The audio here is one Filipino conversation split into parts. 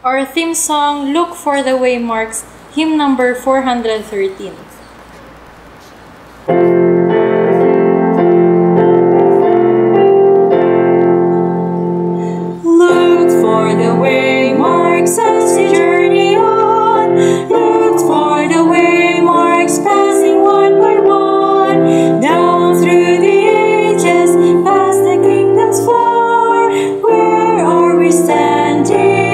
Our theme song, Look for the Waymarks, hymn number 413. Look for the waymarks as you journey on. Look for the waymarks passing one by one. Down through the ages, past the kingdoms far. Where are we standing?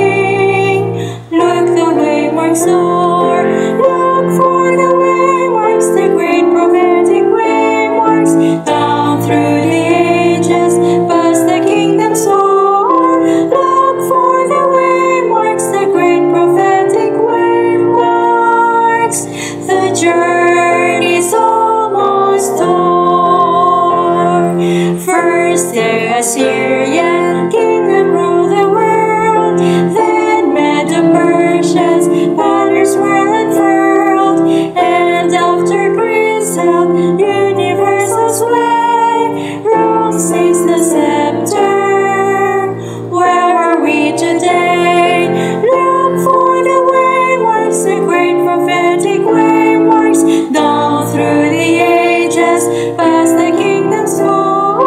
Look the waymarks o'er. Look for the waymarks, the great prophetic waymarks. Down through the ages, past the kingdoms far. Look for the waymarks, the great prophetic waymarks. The journey's almost o'er. First the Assyrian kingdom ruled the world, then Medo-Persians banners were unfurled, and after Greece held universal sway, Rome seized the scepter. Where are we today? Look for the waymarks, the great prophetic waymarks, down through the ages, past the kingdoms far.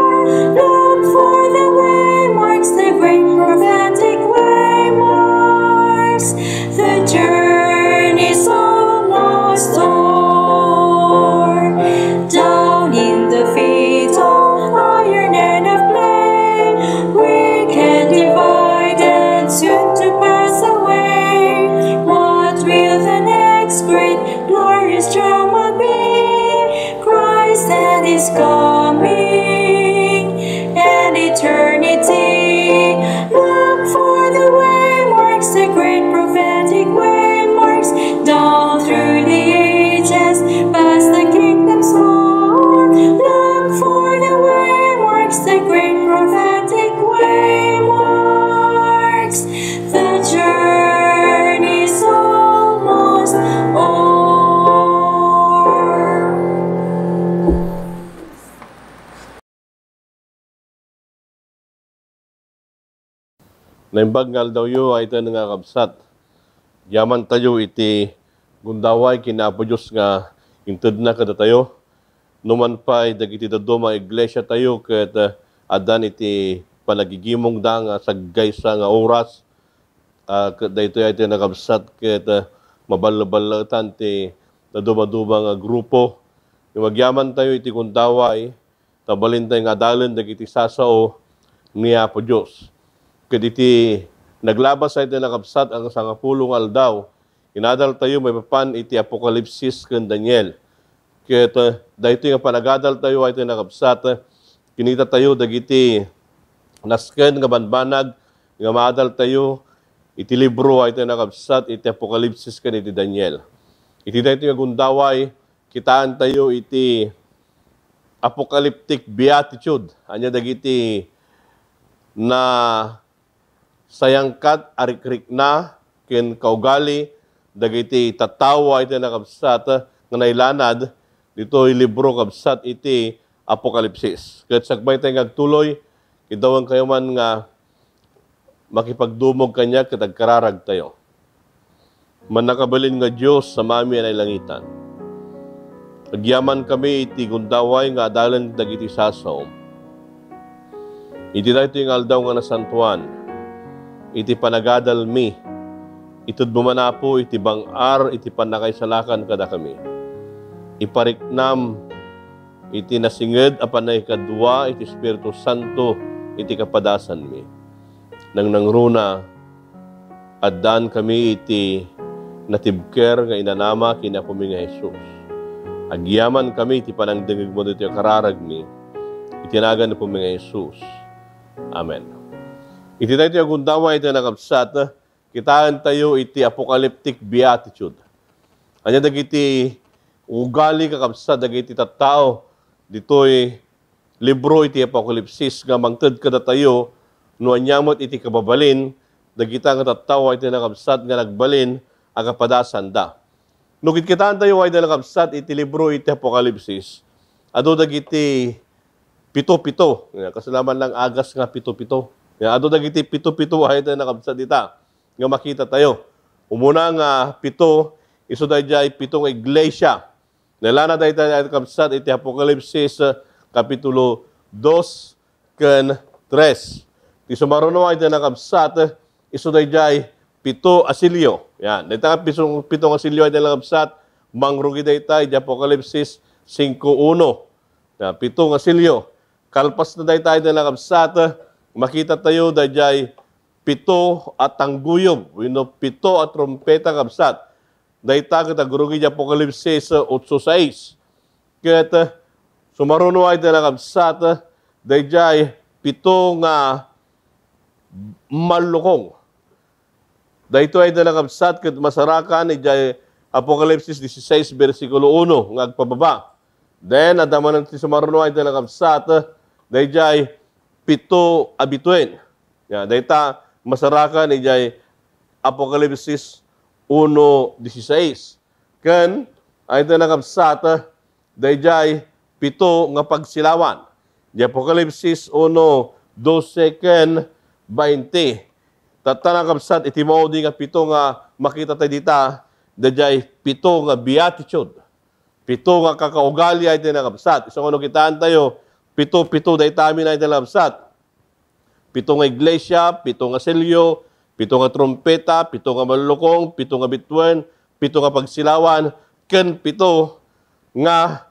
Look for the waymarks, the great prophetic waymarks. The journey's almost o'er. Down in the fatal iron and of clay, weak and divided, soon to pass away. What will the next great glorious drama be? Christ and His coming and eternity. Look for the waymarks, the great prophetic waymarks, down through the ages, past the kingdoms far. Look for the waymarks, the great prophetic waymarks. The journey's almost o'er. Naimbag ngal daw yu ay ito nga kabsat. Yaman tayo iti gundaway kinapo Diyos nga inted na kada tayo. Numan pa'y dagiti daddo mga iglesia tayo ket adan iti panagigimong da nga saggaysa nga oras. Dahito ay ito nga kabsat ket mabalbalatan ti naduba-duba nga grupo. Magyaman tayo iti gundaway tabalin tayo nga dalan dagiti sasao niya po Diyos. Kaditi naglabas ay ito nakapsat ang sangapulong aldaw. Inadal tayo may papan iti Apokalipsis ken Daniel. Kaya dahito nga panagadal tayo ay ito nakapsat. Kinita tayo dagiti nasken nga banbanag nga maadal tayo iti libro ay ito nakapsat iti Apokalipsis ken iti Daniel. Iti dahito nga gundaway kitaan tayo iti apocalyptic beatitude. Anya dagiti na sayangkat arikrik na ken kaugali dagiti tatawa iti nakabsat nga nailanad dito libro kabsat iti Apokalipsis. Ket sagbay tayo ngagtuloy idawang kayo man nga makipagdumog kanya ket agkararag tayo. Manakabalin nga Dios sa mami ay langitan. Agyaman kami iti gundaway nga adalan dagiti sasaw. Iti dayto yung aldaw nga nasantuan. Iti panagadal mi, itud bumanapo, iti bangar, iti panakaisalakan kada kami. Ipariknam, iti nasinged, apanay kadwa, iti Espiritu Santo, iti kapadasan mi. Nang nangruna, addan kami iti natibker nga inanama kina kami nga Jesus. Agyaman kami, iti panangdengig mo dito yung kararag mi, itinagan na po nga Jesus. Amen. Iti tayo yung gundaway ito nakapsat, kitaan tayo iti apocalyptic beatitude. Anya dagiti ugali kakapsat, dagiti tattao, dito'y libro iti Apokalipsis, nga mangted kada tayo, no anyamot iti kababalin, dagita nga tattao iti nakapsat, nga nagbalin, ang kapadasan da. No kitaan tayo ay nakapsat, iti libro iti Apokalipsis, ado dagiti pito-pito. Kasalaman lang agas nga pito-pito. Ado dagiti pito-pito ay ito nakabsadita. nga makita tayo. Umuna nga pito, iso dayjay pitong iglesia. Nilana dayjay kabsat iti Apokalipsis kapitulo 2 ken 3. Ti sumaruno ay nakabsat iso dayjay pito asilyo. Yan, dayta pitong asilyo ay nakabsat mangrugi dayta iti Apokalipsis 5:1. Na pitong asilyo. Kalpas na dayta ay nakabsat makita tayo dayjay pito at tangguyob, wino pito at trompeta kabsat. Dayta kita gurugi di Apokalipsis 8:6. Ket sumaruno ay nakabsat dayjay pito nga malukong. Dayto ay nakabsat ket masarakan ijay Apokalipsis 16 bersikulo 1 nga agpababa. Then adaman ti sumaruno ay nakabsat dayjay pito abituen. Ya, dayta masarakan ijay Apokalipsis 1:16. Ken ay nakabsat dayjay pito nga pagsilawan. Di Apokalipsis 1:12 ken 20. Tatanakabsat iti maudi nga pito nga makita tayo dita dayjay pito nga beatitude. Pito nga kakaugali ay tinakabsat. Isang ano kitaan tayo, pito dayta amin ay tinakabsat. Pito nga iglesia, pito nga selyo, pito nga trompeta, pito nga malulukong, pito nga bitwen, pito nga pagsilawan, ken pito nga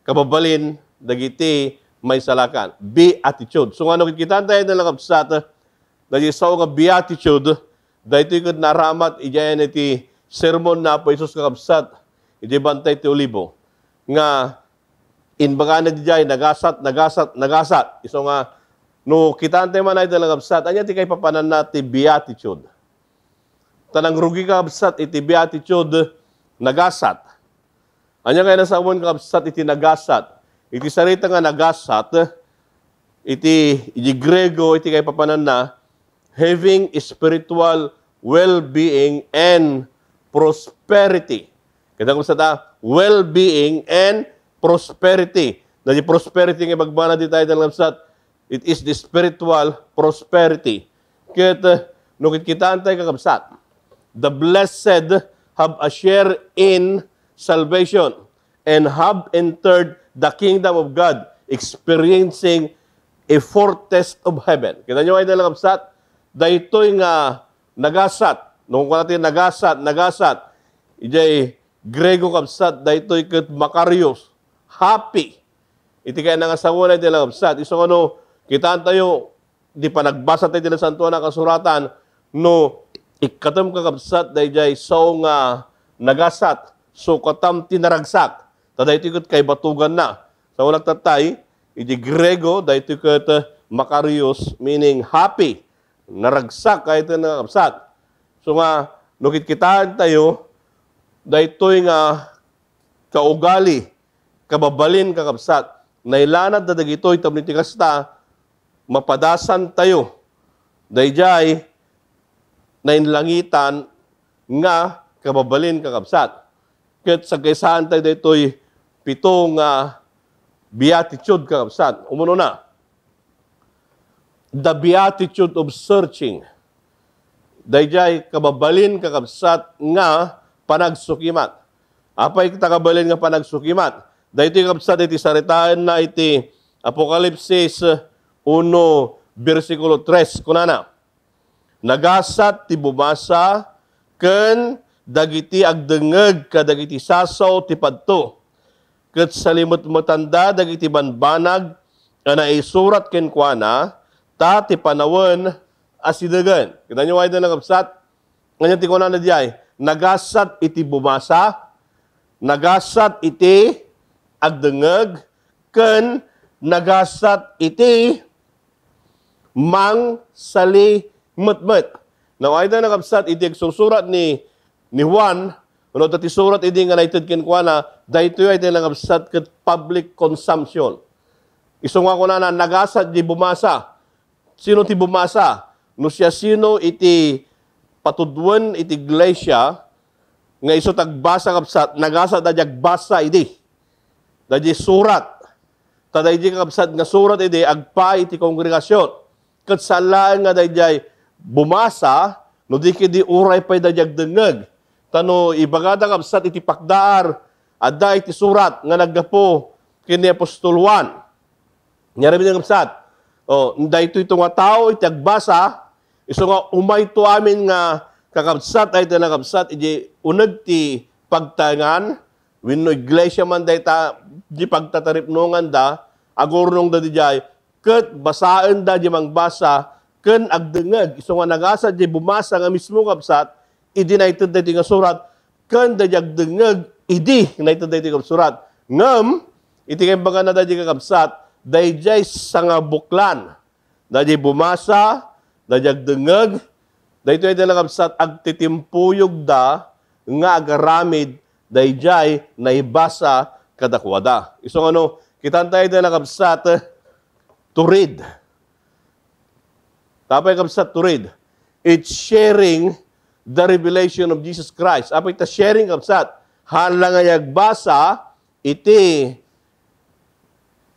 kababalin dagiti may salakan. Beatitude. So ano kita tayo na nakabsat, dahil sa nga beatitude, dahil ito naramat, ijayan iti sermon na po Isus kakabsat, iti bantay ti Olibo, nga inbaga na dijay, nagasat. Iso nga, no, kita tayo man ay dalagabsat, anya ti kay papanan na ti beatitude. Tanang rugi kakabsat, iti beatitude, nagasat. Anya kaya nasawon kakabsat, iti nagasat. Iti sarita nga nagasat, iti Grego, iti kay papanan na, having spiritual well-being and prosperity. Kita kung sa well-being and prosperity. Na di prosperity nga magbana di tayo dalagabsat, it is the spiritual prosperity. Kaya nung kitaan tayo kakabsat, the blessed have a share in salvation and have entered the kingdom of God, experiencing a foretaste of heaven. Kita nyo ay dalagabsat, dahito'y nga nagasat. Nung ko natin nagasat, ijay Grego kabsat, dahito'y kat Makarios, happy. Iti kaya nangasawon ay dalagabsat. Iso ano, kitaan tayo, di pa nagbasa tayo din sa santuan na kasuratan, no, ikatam kakabsat, dahil so nga nagasat, so katam tinaragsak, tada ito ikot kay batugan na. Sa unang tatay, iti Grego, dahil ito ikot Makarios, meaning happy, naragsak, kahit nakabsat. So nga, nukit kitaan tayo, dahil ito nga kaugali, kababalin kakabsat, nailanad na dagito'y tamnitikasta, mapadasan tayo. Dayjay, nainlangitan nga kababalin kakabsat. Ket sa kaysahan tayo daytoy pitong beatitude kakabsat. Umuno na. The beatitude of searching. Dayjay kababalin kakabsat nga panagsukimat. Apay kita kabalin nga panagsukimat. Daytoy kakabsat iti saritaan na iti Apokalipsis 1, bersikulo 3, kunana. Nagasat ti bumasa, ken dagiti agdengeg kadagiti sasaw ti padto. Ket salimot matanda dagiti banbanag, ana isurat ken kuana, ta ti panawen asidegan. Kita nyo ay na nagabsat, ngayon ti kunana diay, nagasat iti bumasa, nagasat iti agdengeg, ken nagasat iti mang sali metmet. Now, ay na nakabsat, iti susurat ni Juan, ano dati surat iti nga naitid kinkwana, dahito ay nakabsat kat public consumption. Isong nga ko na nagasat di bumasa. Sino ti bumasa? No siya sino iti patudwan iti iglesia, nga iso tagbasa kapsat, nagasat da jagbasa iti. Dadi surat. Taday di kapsat nga surat iti, agpa iti kongregasyon. Kat salaan nga dayjay bumasa, no di kidi uray pa'y dadyag dengeg. Tano, ibagada kabsat iti pakdaar, adda iti surat, nga naggapo, kini Apostol Juan. Nyari binang kabsat. O, dahito ito nga tao, iti agbasa, iso nga umay to amin nga kakabsat, ay ito na kabsat, iti unag ti pagtangan, wino iglesia man dahita, di pagtataripnungan da, agurnong da di jay, ket basaan da di mangbasa, ken agdengeg, iso nga nagasa di bumasa nga mismo kabsat, idi na ito dati nga surat, kan dayag dengeg, idi na ito dati nga surat. Ngam, iti kay baga na dati kakabsat, dayjay sa nga buklan. Dayjay bumasa, dayag dengeg, dayto ay kakabsat, agtitimpuyog da, nga agaramid, dayjay naibasa kadakwada. Isong ano, kitantay na kakabsat, to read. Tapay kakabsat to read. It's sharing the revelation of Jesus Christ. Apo ita sharing kapsat. Halang nga yagbasa, iti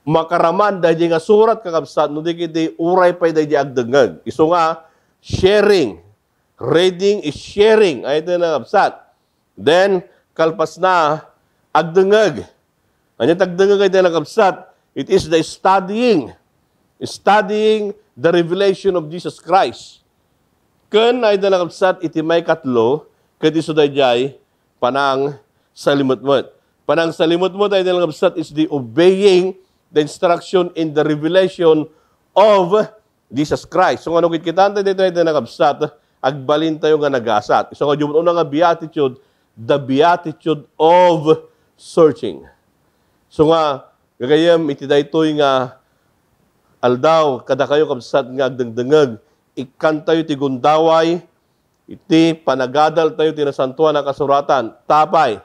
makaraman dahil nga surat kakabsat, no di kiti uray pa'y dahil agdengag. Iso nga, sharing. Reading is sharing. Ay ito na kapsat. Then, kalpas na, agdengag. Ano agdengag ay ito na kapsat? It is the studying. Studying the revelation of Jesus Christ. Ken ay dalakabsat iti may katlo, ket iso dayjay panang salimutmut. Panang salimutmut ay dalakabsat is the obeying the instruction in the revelation of Jesus Christ. So ano kitante dito ay dalakabsat, agbalin tayo nga nagasat. So nga una nga beatitude, the beatitude of searching. So nga gagayam iti daytoy nga aldaw kada kayo kabsat nga agdengdengeg, ikan tayo ti gundaway, iti panagadal tayo ti nasantuan na kasuratan. Tapay,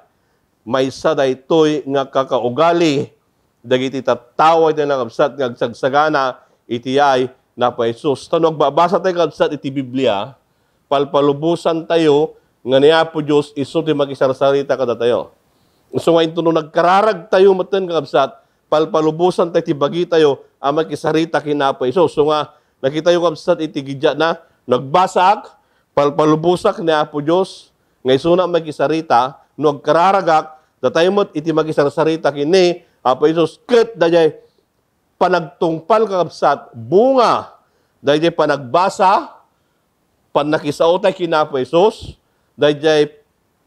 may sa daytoy nga kakaugali, dagiti tataway tayo na kabsat nga agsagsagana, iti ay na pa Jesus. Tanong, babasa tayo kabsat iti Biblia, palpalubusan tayo, nga niya po Diyos, iso ti magisarsarita kada tayo. So ngayon ito, nagkararag tayo matan kabsat, palpalubusan tayo, ti bagi tayo, ang makisarita kinapa iso. So nga, nakita yung kabsat itigidya na, nagbasak, palpalubusak ni Apo Diyos, ngay suna makisarita, nagkararagak, datayamot iti magisarsarita kini, Apo Isos, ket dayay panagtungpal kakabsat, bunga, dayay panagbasa, panakisautay kina Apo Isos, dayay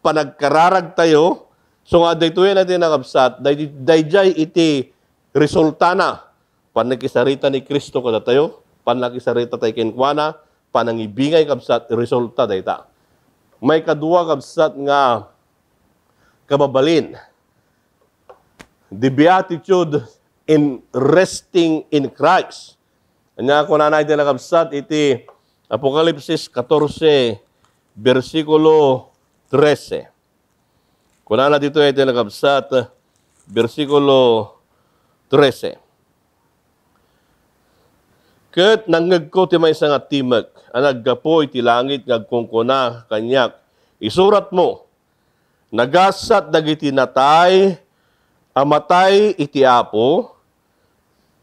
panagkararag tayo, so nga daytoy natin nakabsat, dayay iti resulta na, panakisarita ni Kristo kada tayo, panakisarita tayo kinkwana, panangibingay kabsat, resulta dayta. May kadua kabsat nga kababalin. The beatitude in resting in Christ. Anya ko na natin na kabsat, iti Apokalipsis 14, versikulo 13. Kuna na dito iti na kabsat, versikulo 13. Ket nanggagko ti may nga timag, anaggapo iti langit ngagkungkuna kanyak. Isurat mo, nagasat dagiti natay, amatay iti Apo,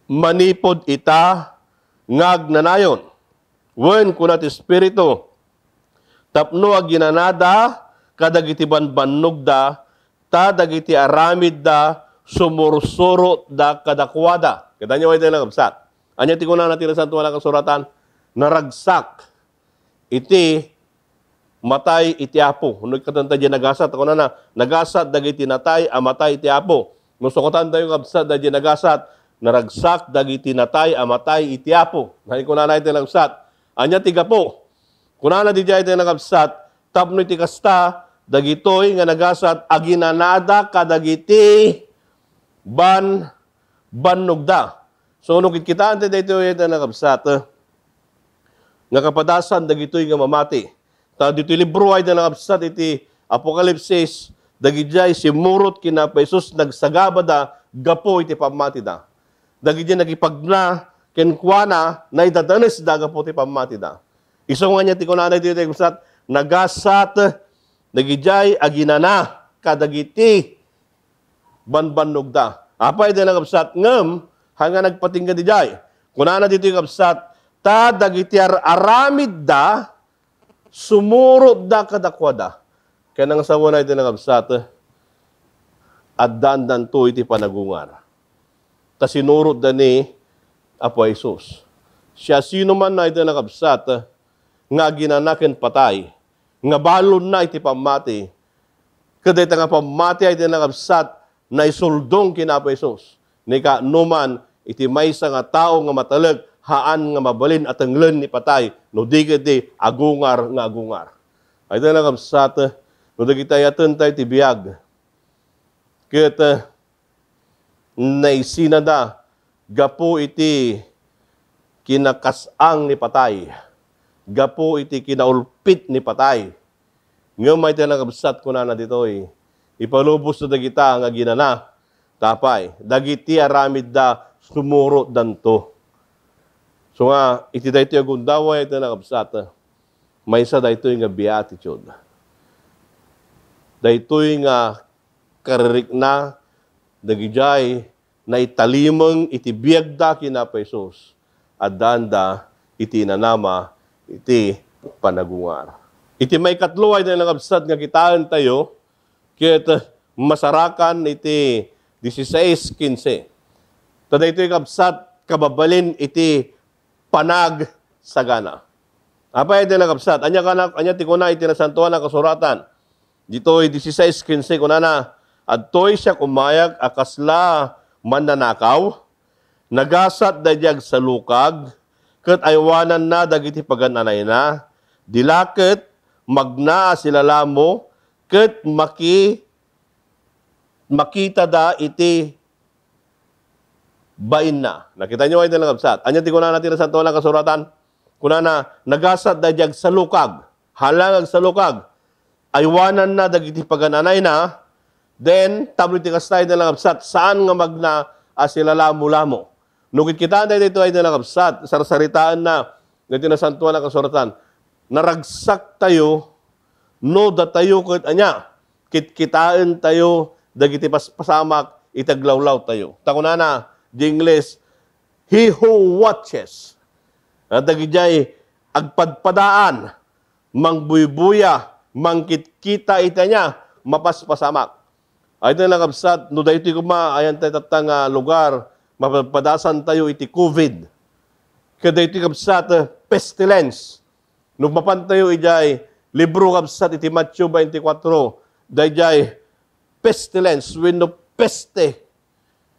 manipod ita ngagnanayon. Wen kuna ti Espiritu, tapno aginanada, kadagiti banbannog da, ta dagiti aramid da, sumursuro da kadakwada. Kita nyo ay tayo nagabsat. Anya ti kuna natin sa tuwa ng kasuratan, naragsak, iti matay iti Apo. Nung katanta dyan nagasat, ako na nagasat, dagiti natay, amatay iti Apo. Nung sukutan tayo kabsat, dagiti nagasat, naragsak, dagiti natay, amatay iti Apo. Nari kuna na iti nagasat. Anya ti gapo. Kuna na di dyan iti nagasat, tapno iti kasta, dagitoy nga nagasat, aginanada kadagiti banugda. So, nung kitaan tayo dito yung nakabsat, nga kapadasan, dagitoy nga mamati. Dito yung libro ay nakabsat, iti Apokalipsis, dagidjay, simurot kina pa Jesus, nagsagabada, gapo iti pamati da. Dagidjay, nagipagna, kenkwana, na idadanes da, gapo iti pamati da. Isang nga niya, tikunanay dito yung nakabsat, nagasat, dagidjay, aginana, kadagiti, banbannog da. Apay din nakabsat, ngam, hanga nagpatingga di jay. Kuna na dito yung kapsat, ta dagiti aramid da, sumurot da kadakwada, kanang sawa na iti nakabsat, at dandan to iti panagungar. Ta sinurot da ni Apo Jesus. Siya sino man na iti nakabsat, nga ginanakin patay, nga balon na iti pamati, kada iti nga pamati ay iti nakabsat, na isuldong kina Apo Jesus. Nika numan, iti maysa nga tao nga matalag, haan nga mabalin at anglen ni patay, no di kiti agungar nga agungar. Ay iti nakabsat, no di kita yatan tayo ti biyag, kita naisinada, gapo iti kinakasang ni patay. Gapo iti kinaulpit ni patay. Ngayon may tinagabsat ko na dito'y ipalubos na dagita nga ginana. Tapay, dagiti aramid da sumuro danto. So nga, iti da ito yung gundaway ito nagabsat. May isa da ito yung beatitude. Da ito yung karirik na dagijay na italimang iti biyagda kina Pesos at danda iti nanama iti panagungar. Iti may katlo ay nangabsat nga kitaan tayo kit masarakan iti 16:15. Tada ito yung kabsat kababalin iti panag sagana. Apa iti nangabsat? Anya tikuna iti nasantuan na kasuratan. Dito 16:15 kunana at to'y siya kumayag akasla mananakaw, nagasat dadyag sa lukag, ket aywanan na dagiti pagananay na, dilakit magna sila lamo, ket makita da iti bain na. Nakita nyo ay nilang absat. Anya ti kunana natin sa tuwa ng kasuratan? Kunana, nagasat dadyag sa lukag, halangag sa lukag, aywanan na dagiti pagananay na, then, tablo ti kastay na lang absat, saan nga magna sila lamo-lamo. Nukit kita na dito ay nalang absat, sarsaritaan na, nga tinasantuan na kasuratan, naragsak tayo, no da tayo kat anya, kitkitaan tayo, dagiti pasamak, itaglawlaw tayo. Takuna na, di English, he who watches, dagijay, agpadpadaan, mangbuybuya, mangkitkita itanya, mapaspasamak. Ay ito lang kabsat, no dahito yung ayan tayo tatang lugar, mapadasan tayo iti COVID. Kaya dahito yung kabsat, pestilence. Nung mapantayo ijay, libro kabsat iti Matthew 24, dahil pestilence, when no peste,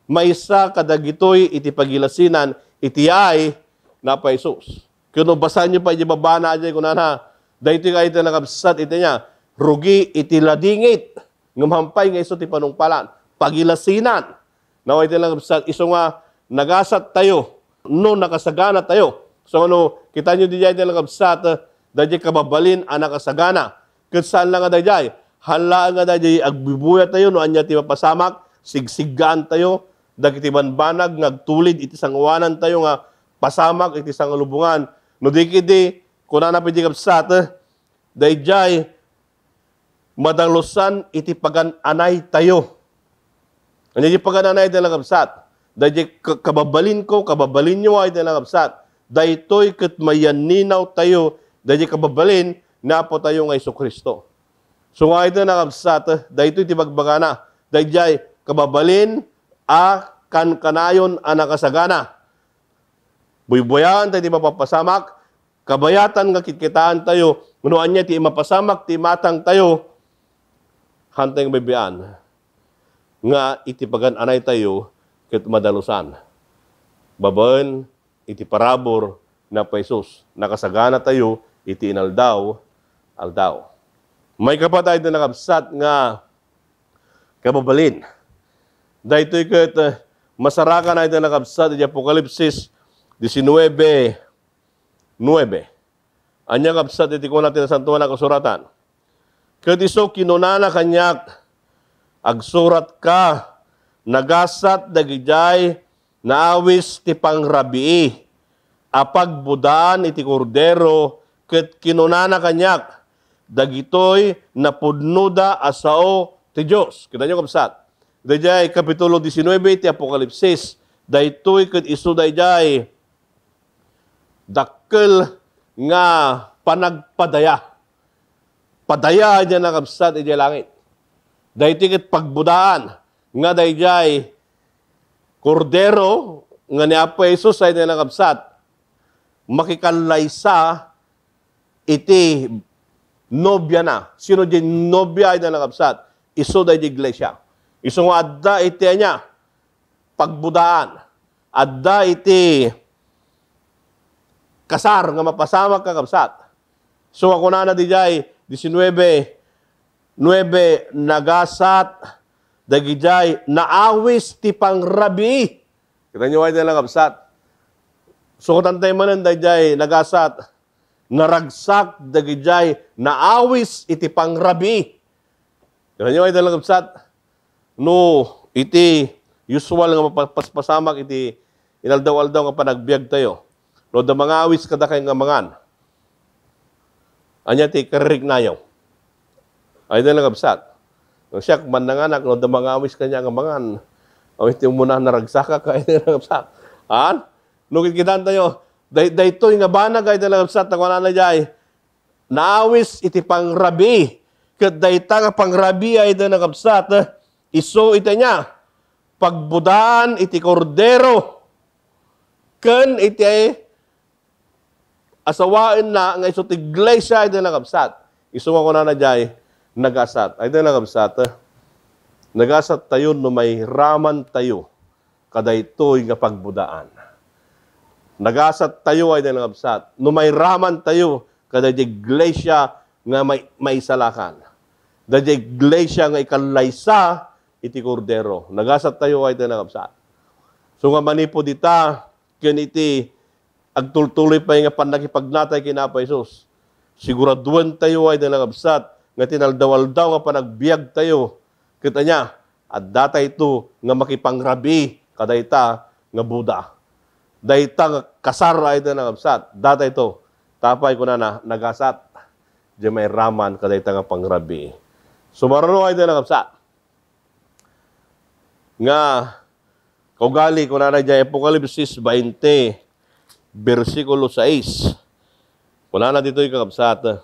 maisa kadagitoy iti pagilasinan, iti ay na pa Jesus. Kaya no basahan nyo pa iti babana ajay kunana, dahito yung ito lang kabsat iti niya, rugi iti ladingit, ngamampay nga iso ti panungpalan, pagilasinan. Naway lang sa iso nga nagasat tayo, no nakasagana tayo. So ano, kita nyo di lang kabsat, dahil kababalin ang nakasagana. Katsaan lang nga dahil, hala nga dahil agbibuya tayo, no anya ti mapasamak, sigsigaan tayo, dahil iti banbanag, ngagtulid, iti sangwanan tayo nga pasamak, iti sangalubungan. No di kiti, kunana piti kabsat, dahil madalusan iti pagananay tayo. Ano iti pagananay tayo lang kabsat? Dahil kababalin ko, kababalin nyo ay tayo lang kabsat. Dahil ito'y katmayaninaw tayo, dahil kababalin na po tayo ng Iso Kristo. So nga ito lang kabsat, dahil ito'y tibagbagana. Dahil kababalin kanayon nakasagana. Buybuyan tayo ti mapapasamak, kabayatan nga kitkitaan tayo, unuan niya ti mapasamak, ti matang tayo, hanteng bibiyaan nga itipagan anay tayo ket madalusan. Babaen iti parabor na pa Jesus. Nakasagana tayo iti inaldaw. May kapatay na nakabsat nga kababalin. Dahito ket masarakan na ito nakabsat iti Apokalipsis 19:9. Anya kabsat iti ko natin sa santuan na kasuratan. Kadiso kinunana kanyak, agsurat ka, nagasat dagijay, naawis ti pangrabii, apagbudaan iti kordero, ket kinunana kanyak, dagitoy napudnuda asao ti Diyos. Kita nyo kapsat. Dagijay, Kapitulo 19 ti Apokalipsis, daytoy ket isu dayjay, dakkel nga panagpadaya. padaya niya nakabsat iti langit. Dayti ket pagbudaan nga dayjay kordero nga ni Apo Jesus ay nakabsat makikalaysa iti nobya na. Sino di nobya ay nakabsat? Iso day di iglesia. Iso nga adda iti niya pagbudaan. Adda iti kasar nga mapasama kakabsat. So ako na di jay 19:9 nagasat dagijay naawis ti pangrabi. Kita nyo ay nakabsat. So kutantay manan dagijay nagasat naragsak dagijay naawis iti pangrabi. Kita nyo ay nakabsat. No, iti usual nga mapaspasamak iti inaldaw-aldaw nga panagbiag tayo. No, da mga awis kada kay nga mangan. Anya ti karig nayaw. Ay da nakabsat. Nung siya man nanganak, no, da mga awis kanya nga mangan. Awis ti muna naragsaka ka, ay da nakabsat. Han? Nung kikitaan tayo, daytoy nga banag ay da nakabsat, na na jay, naawis iti pangrabi. Kat dayta nga pangrabi ay da nakabsat, iso iti niya, pagbudaan iti kordero, ken iti asawain na nga iso ti iglesia ay da nakabsat. Iso ako na jay, nagasat. Ay da nakabsat, nagasat tayo no may raman tayo, kadaytoy nga pagbudaan. Nagasat tayo ay da nakabsat, no may raman tayo, kaday di iglesia nga may salakan. Da di iglesia nga ikalaysa, iti kordero. Nagasat tayo ay tinakapsat. So nga manipo dita, ken iti agtultuloy pa nga panakipagnatay kina Apo Jesus. Siguraduan tayo ay tinakapsat, nga tinaldaw-aldaw nga panagbiag tayo. Kita niya, at data ito nga makipangrabi, kadayta nga Buda. Dayta nga kasar ay tinakapsat. Data ito, tapay ko na nagasat. Di may raman, kadayta nga pangrabi. Sumarano ay tinakapsat. Nga kaugali ko na dyan, Apokalipsis 20, versikulo 6. Kuna na dito yung kakabsat.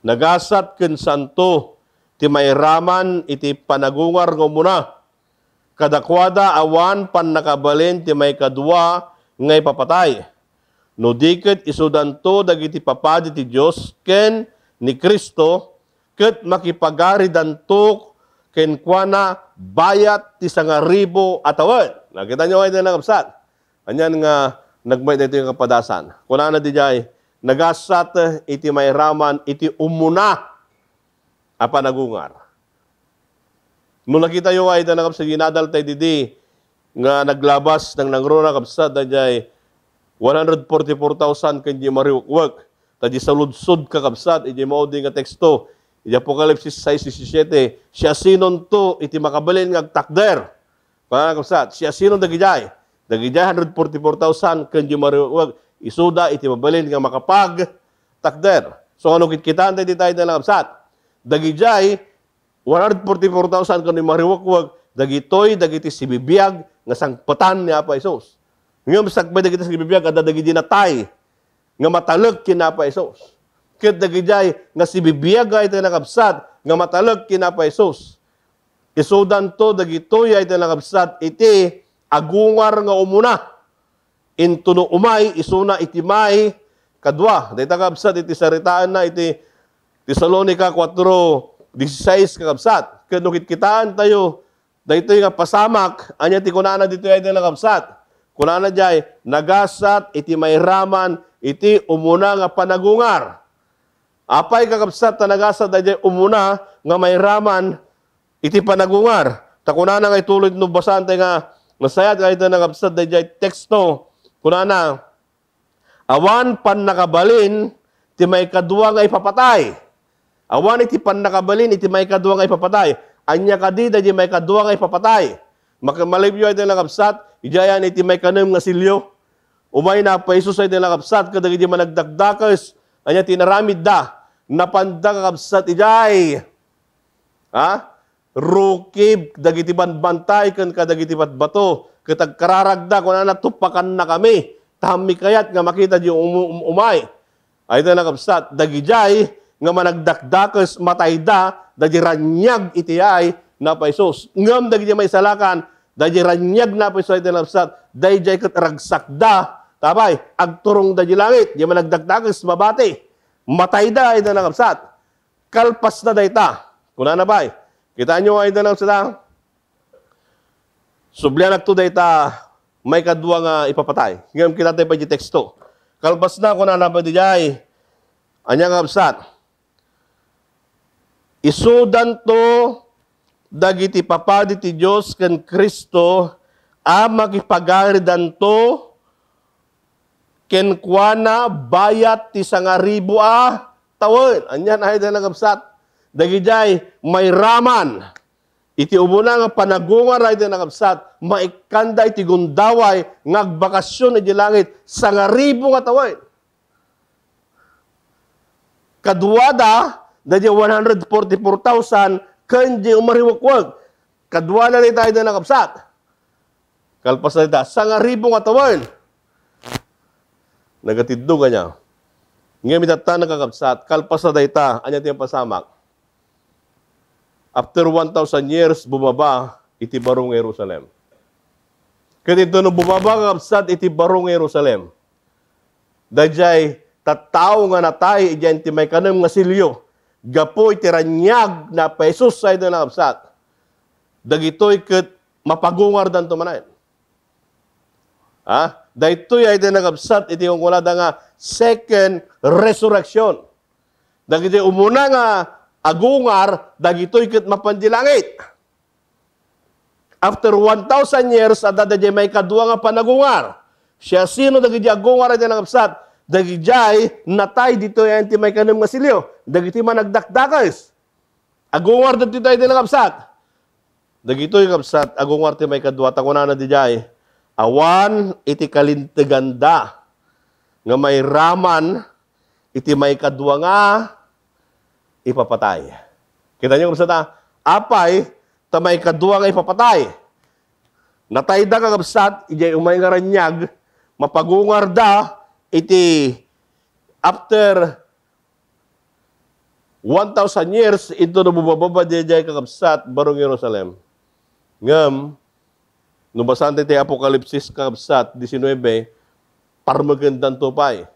Nagasat ken santo, ti may raman iti panagungar ng muna. Kadakwada awan pan nakabalin ti may kadwa ngay papatay. No dikit isudanto dagiti papadi ti Diyos ken ni Kristo, ket makipagari dantok ken kuana bayat ti 1,000 atawan. Nakita nyo ay nakabsat. Anyan nga nagmay dito yung kapadasan. Kuna na di jay, nagasat iti may raman iti umuna apa nagungar. Nung nakita nyo ay nakabsat, ginadal tayo didi nga naglabas ng nangrona kapsat na jay 144,000 kanji mariwak. Tadi sa ludsod kakabsat, iti maudi nga teksto, iti Apokalipsis 6:17, siya sinon to, iti makabalin nga takder. Kakabsat, siya sinon dagijay. Dagijay 144,000 kanji mariwak. Isuda, iti mabalin nga makapag takder. So ano kitkitaan tayo tayo na kakabsat? Dagijay, 144,000 kanji mariwak, dagitoy, dagiti sibibiyag, nga sangpatan ni Apo Jesus. Ngayon, sakbay dagiti sibibiyag, ada dagiti natay, nga matalog kina Apo Jesus. Kit dagijay nga si bibiyaga ito nakabsat nga matalog kina Apo Jesus. Isudan to dagitoy ito nakabsat iti agungar nga umuna. Intuno umay isuna iti may kadwa. Dayta kabsat iti saritaan na iti Tesalonica 4:16 kakabsat. Kenukit kitaan tayo daytoy nga pasamak anya ti kunana dito ito nakabsat. Kunana jay nagasat iti may raman iti umuna nga panagungar. Apay kakabsat na nagasat dayjay umuna nga may raman iti panagungar. Takunana nga itulid no basan tayo nga masayat nga ito nakabsat dayjay teksto. Kunana, awan pan nakabalin iti may kadwa nga ipapatay. Awan iti pan nakabalin iti may kadwa nga ipapatay. Anya kadi dayjay may kadwa nga ipapatay. Malibyo ito nakabsat, ijayan iti may kanem nga silyo. Umay na pa Isus ay nakabsat kadag iti managdagdakas. Anya tinaramid da. Napanda kakabsat ijay. Ha? Rukib, dagiti banbantay kan kadagiti bato. Katag kararagda kung na natupakan na kami. Tami kayat nga makita di umay. Ay ito nakabsat. Dagijay nga managdakdakes matayda dagiti ranyag iti ay na paisos. Ngem dagiti may salakan dagiti ranyag na paisos iti nabsat dayjay ket ragsakda tabay agturong dagiti langit di managdakdakes mabati matayda ay da nabsat kalpas na dayta kunana bay kita nyo ay da nabsat sublian agto dayta may kadwa nga ipapatay ngem kita tay pa di teksto kalpas na kunana ba dijay anya nga absat isudan to dagiti papadi ti Dios ken Kristo a makipagaridan to ken kuana bayat ti 1,000 tawen. Anyan ay da nagabsat. Dagijay may raman. Iti umuna nga panagungar ay da nagabsat. Maikanda iti gundaway ngagbakasyon iti langit 1,000 tawen. Kaduada dadi 144,000 kanji umariwakwag. Kadwa na rin tayo na nakapsat. Kalpas na rin tayo. 1,000 katawan. Nagatiddo ka niya. Ngayon mitata nakakapsat. Kalpas na tayo. Anya tiyang pasamak. After 1,000 years, bumaba iti barong Jerusalem. Kaya ito nung bumaba kakapsat iti barong Jerusalem. Dajay tataw nga natay iyan ti may kanam nga silyo. Gapo iti ranyag na pesos sa ito na kapsat. Dagitoy ket mapagungar dan tumanayin. Dagitoy ay ito na kapsat iti yung wala da nga second resurrection. Dagitoy umuna nga agungar, dagitoy ket mapandilangit. After 1,000 years, adadadya may kadwa nga panagungar. Siya sino dagiti agungar ito na kapsat. Dagijay natay dito yan ti may kanam nga silyo. Dagiti managdakdakas. Agungar dito tayo din nakapsat. Dagito yung kapsat. Agungar ti may kadwa. Takuna na dijay. Awan iti kalintiganda. Nga may raman iti may kadwa nga ipapatay. Kita nyo kapsat apay ta may kadwa nga ipapatay. Natay da kakapsat. Ijay umay nga ranyag. Mapagungar da iti after 1,000 years, ito na bumababa diyay kakabsat barong Jerusalem. Ngam, nubasan tayo Apokalipsis kakabsat 19, parmagandang tupay.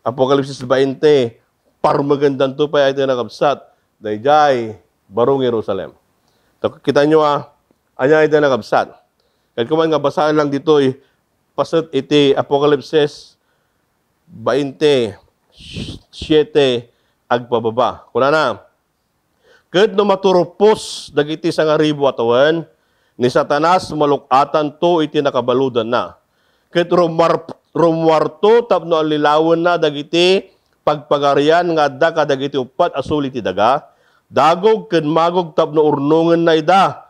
Apokalipsis 20, parmagandang tupay ay ito nakabsat. Diyay barong Jerusalem. Kita nyo anya ito nakabsat. Kahit kuman nga basahan lang dito pasat iti Apokalipsis 27 agpababa. Kuna na. Ket no maturupos dagiti 1,000 atawan ni Satanas malukatan to iti nakabaludan na. Ket rumwarto tapno alilawan na dagiti pagpagarian nga adda kadagiti upat asuli ti daga. Dagog ken magog tapno urnungan na ida.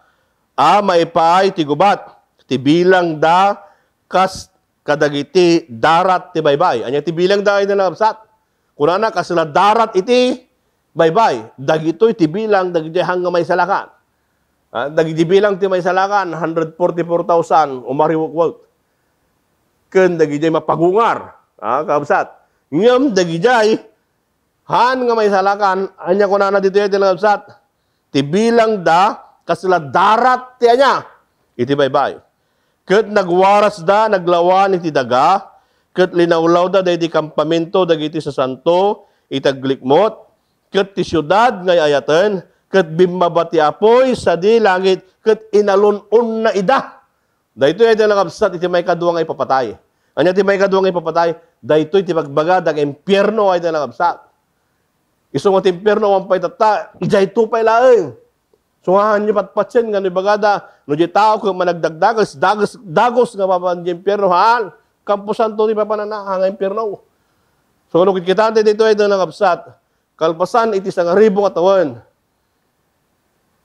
Maipaay ti gubat. Ti bilang da kas kadagiti darat ti baybay. Anya ti bilang da ay nalabsat. Kunana kasla darat iti baybay. Dagito iti bilang dagiti hanggang may salakan. Dagiti bilang ti may salakan 144,000 umariwak. Ken dagiti mapagungar. Kabsat. Ngem dagiti han nga may salakan anya kunana dito iti nalabsat. Ti bilang da kasla darat ti anya iti baybay. Ket nagwaras da, naglawan iti daga, ket linawlaw da daydi kampamento dagiti sa santo, itaglikmot, ket ti syudad ngay ayaten, ket bimmabati apoy sa di langit, ket inalun-un na ida. Dayto ay nakabsat iti may kadwa nga ipapatay. Anya ti may kadwa nga ipapatay, dayto iti pagbaga dag impyerno ay nakabsat. Isong ti impyerno wampay tata, ijay tupay laeng. Sungahan niyo patpatsin nga ni bagada, no di tao kung managdagdagas, dagos nga papan di impyerno haan, kampusan to ni papanana, nga impyerno. So kung kita dito ay doon nakapsat, kalpasan iti 1,000 katawan.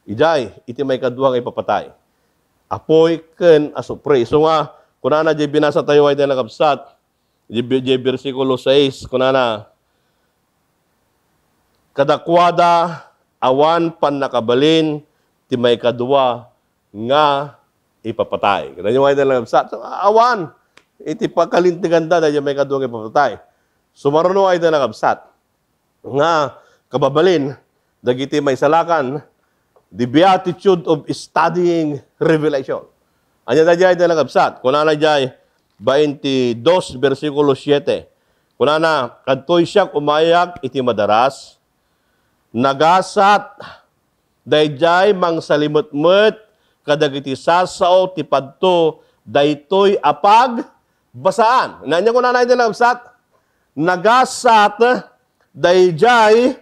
Ijay, iti may kadwa nga ipapatay. Apoy ken asupre. So nga, kunana di binasa tayo ay doon nakapsat, di versikulo 6, kunana, kadakwada, awan pan nakabalin, ti may kadwa nga ipapatay. Kita nyo ay dalang sa awan. Iti pakalintiganda na may kadwa nga ipapatay. Sumaruno ay dalang absat. Nga kababalin, dagiti may salakan, the beatitude of studying Revelation. Anya na jay dalang absat, kuna na jay 22 versikulo 7. Kuna na, kadtoy siya umayak iti madaras, nagasat, dayjay mang salimot-mot, kadagiti sasaw, tipadto, daytoy apag, basaan. Nanya ko na natin ang absat, nagasat, dayjay,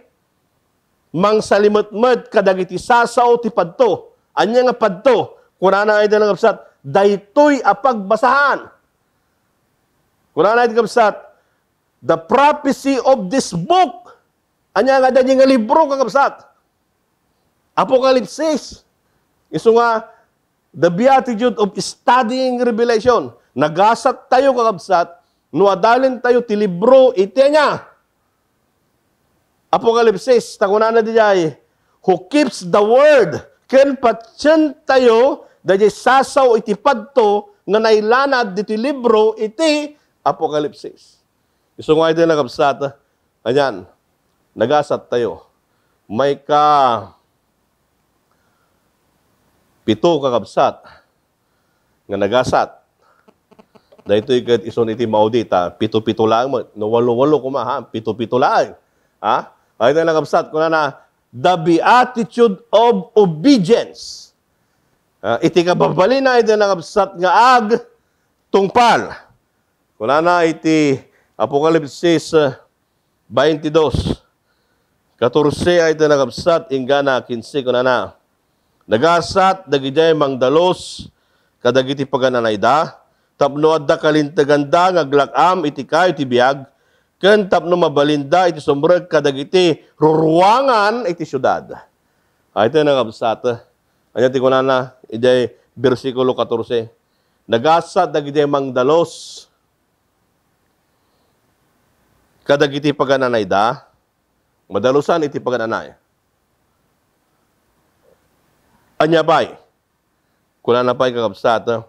mang salimot-mot, kadagiti sasaw, tipadto. Anya nga padto, kuna na natin ang absat, daytoy apag, basahan. Kuna na natin ang absat, the prophecy of this book. Anya nga dyan nga libro kakabsat. Apocalypse. Iso nga, the beatitude of studying Revelation. Nagasat tayo kakabsat, nuadalin tayo ti libro iti niya. Apocalypse, takuna na diyan, who keeps the word, ken patyan tayo, dahil sasaw iti padto, nga nailanad diti libro iti Apocalypse. Iso nga ito na kabsat, ayan, nagasat tayo. May pito kakabsat, nga nagasat. Dahil ito ison iti maudita, pito-pito lang mo, no walo-walo kumaha, pito-pito lang. Ha? Ay ito na kabsat, kuna na, the beatitude of obedience. Iti kababali na ito na kabsat nga ag tungpal. Kuna na iti Apocalypse 22. 14 ay ito nakabsat, ingana 15 ko na. Nagasat, dagijay mangdalos, kadagiti pagananayda, tapno adda kalintaganda, ngaglakam, iti kayo, iti biyag, ken tapno mabalinda, iti sumreg, kadagiti ruruangan, iti syudad. Ay ito nakabsat. Anyati ko na, iti versikulo 14. Nagasat, dagijay mangdalos, kadagiti pagananayda, madalusan iti pagananay. Anya bay, kuna na pa'y kakabsat,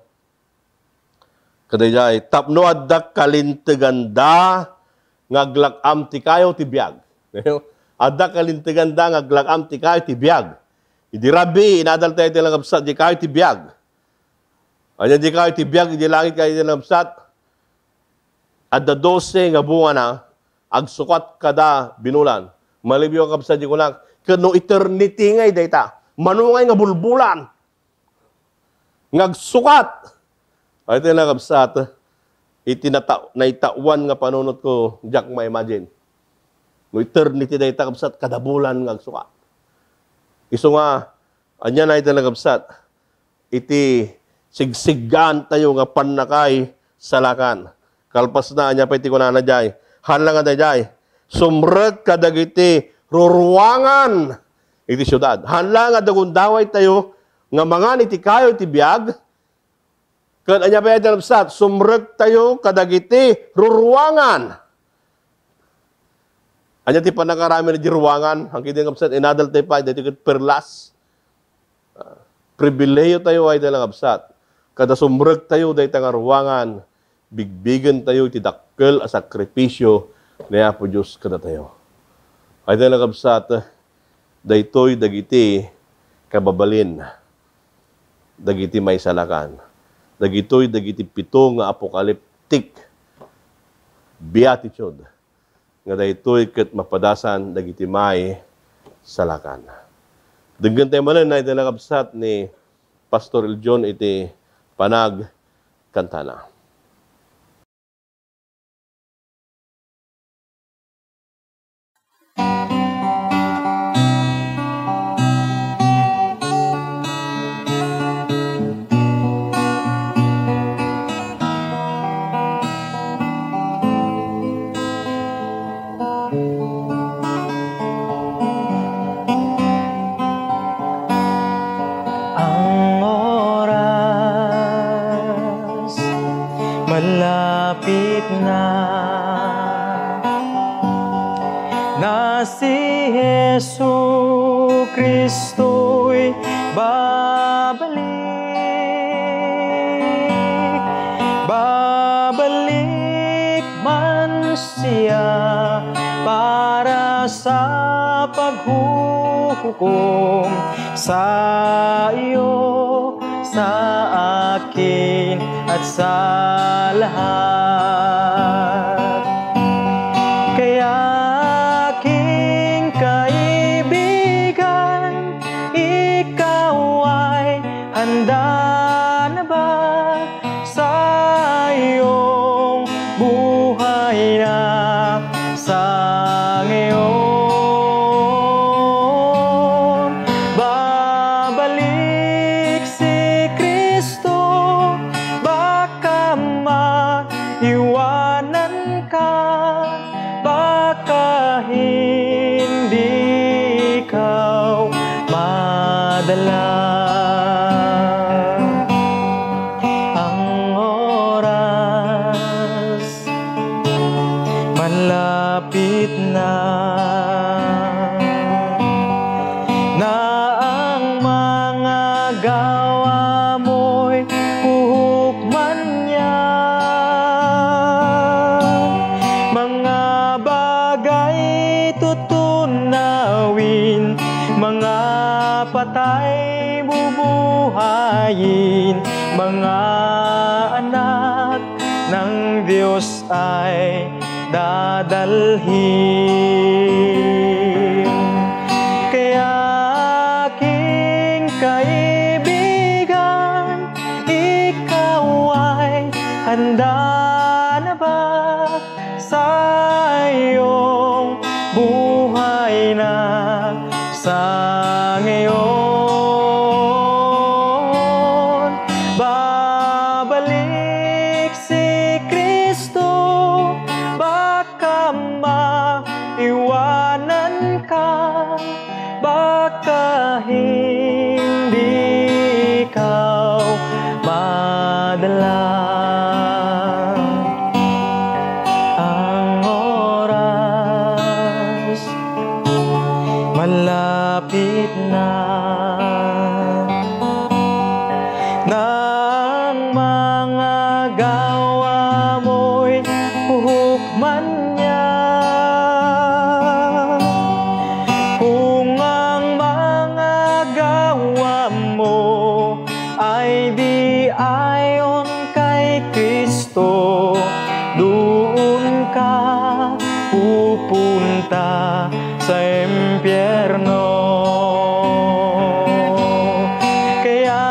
kadagiti, tapno adda kalintaganda, ngaglakam ti kayo ti biyag. Adda kalintaganda, ngaglakam ti kayo ti biyag. Idi rabi, inadal tayo ti langabsat, di kayo ti biyag. Anya di kayo ti biyag, di langit kayo ti langabsat, adda 12 nga bunga na, agsukat kada binulan. Malibyo kabsa di ko lang. Kano eternity ngay data. Manungay nga bulbulan. Ngagsukat. Ay ito na kabsat. Naitauan nga panunot ko, Jack ma-imagine. No eternity data kabsat, kada bulan ngagsukat. Iso nga, anya na ito na kabsat. Iti sigsigan tayo nga panakay salakan. Kalpas na, anya pa iti ko na jay. Hanlang nga dayjay, sumreg kadagiti ruruangan iti syudad. Hanlang nga dagundaway tayo nga mangan iti kayo iti biyag. Ken anya pa iti labsat, sumreg tayo kadagiti ruruangan. Anya ti panakarami na di ruangan, ang kiti ngabsat inadal tayo pa dito ket perlas. Pribileyo tayo ay dalang absat. Kada sumreg tayo dayta nga ruangan, bigbigan tayo iti dakkel a sakripisyo na Apo Diyos kada tayo. Ay tayo nakabsat, daytoy dagiti kababalin, dagiti may salakan, dagitoy dagiti pito nga apokaliptik beatitude, nga daytoy ket mapadasan dagiti may salakan. Denggan tayo manan na iti nakabsat ni Pastor Eljon iti panag kantana. Malapit na si Jesu Kristo'y babalik man siya para sa paghuhukom sa iyo, sa akin at sa lahat. Kaya aking kaibigan, ikaw ay handa na ba sa iyong buhay na sa ngayon? Babalik si Kristo, baka maiwanan ka, baka hindi ikaw madala. Ang oras malapit na ang mga gawa mo'y huhukman niya. Mga bagay tutunawin, mga patay bubuhayin, mga anak ng Diyos ay dadalhin. Kaya aking kaibigan, ikaw ay handa na ba sa iyong buhay na sa ngayon? Babalik si Kristo, baka maiwanan ka, baka hindi ikaw madala. Ang oras malapit na ang mga gawa mo'y huhukman niya. Kung ang mga gawa mo ay di ayon kay Kristo, doon ka pupunta sa impyerno. Kaya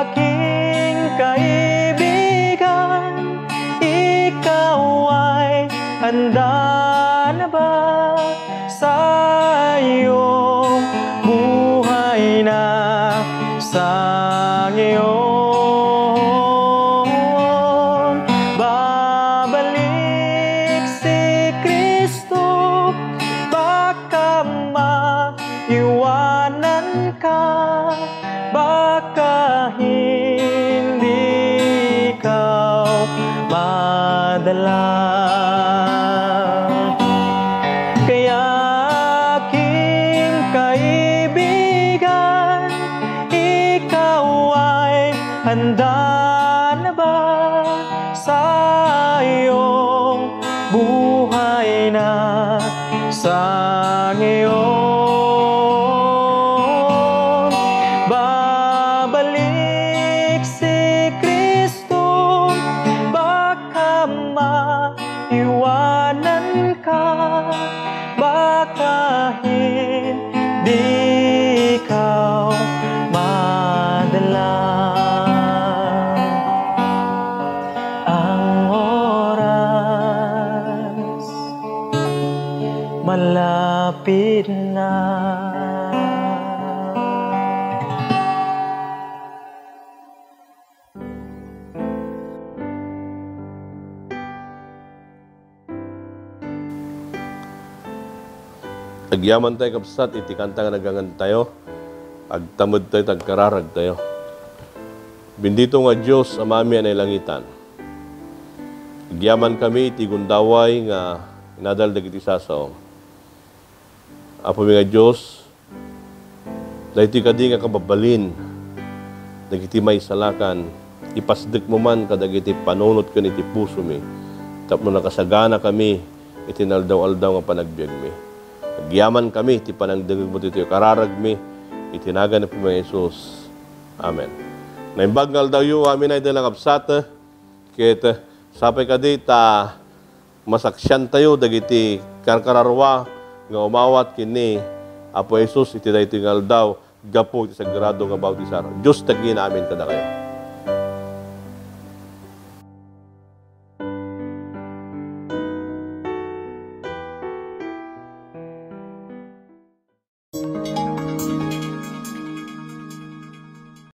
aking kaibigan, ikaw ay handa na ba sa iyong buhay na sa ngayon? Babalik si Kristo, baka maiwanan ka, baka hindi ikaw madala. Kaya aking kaibigan, ikaw ay handa na ba sa iyong buhay na sa ngayon? Babalik si Kristo, baka maiwanan ka, baka hindi ikaw madala. Ang oras malapit na. Agyaman tayo kapsat, iti kanta nga nagangan tayo, agtamod tayo, tagkararag tayo. Bendito nga Diyos, amami anay langitan. Agyaman kami, iti gundaway nga inadal dagiti sasaw. Apo mi nga Diyos, dahiti kadi nga kababalin, dagiti may salakan, ipasdik mo man kadagiti panunot ka iti puso mi. Tapno nakasagana kami, iti naldaw-aldaw nga panagbiag mi. Agyaman kami, iti panangdagag mo dito, kararag mi, itinagan na po mga Isus. Amen. Naimbag daw yu, amin ay dalang absat, kit sapay ka di, masaksyan tayo, dagiti karkararwa, nga umawat kini, Apo Jesus, iti dahi tingal daw, gapo iti sagrado nga bautisar. Diyos tagin amin kada kayo.